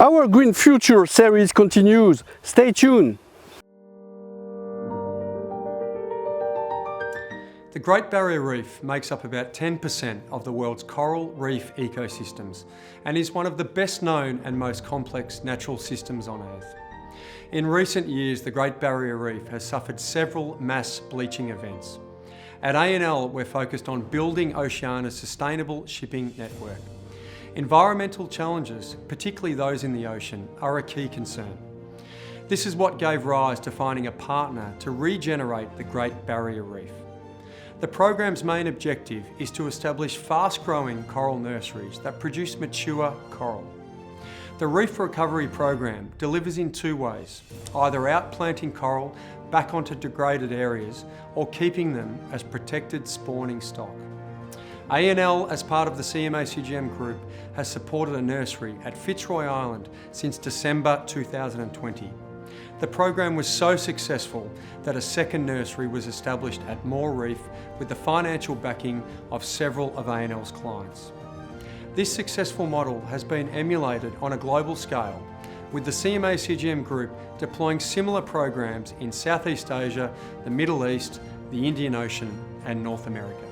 Our Green Future series continues. Stay tuned. The Great Barrier Reef makes up about 10% of the world's coral reef ecosystems and is one of the best known and most complex natural systems on Earth. In recent years, the Great Barrier Reef has suffered several mass bleaching events. At ANL, we're focused on building Oceania's sustainable shipping network. Environmental challenges, particularly those in the ocean, are a key concern. This is what gave rise to finding a partner to regenerate the Great Barrier Reef. The program's main objective is to establish fast-growing coral nurseries that produce mature coral. The Reef Recovery Program delivers in two ways, either outplanting coral back onto degraded areas or keeping them as protected spawning stock. ANL, as part of the CMA CGM group, has supported a nursery at Fitzroy Island since December 2020. The program was so successful that a second nursery was established at Moore Reef with the financial backing of several of ANL's clients. This successful model has been emulated on a global scale, with the CMA CGM group deploying similar programs in Southeast Asia, the Middle East, the Indian Ocean and North America.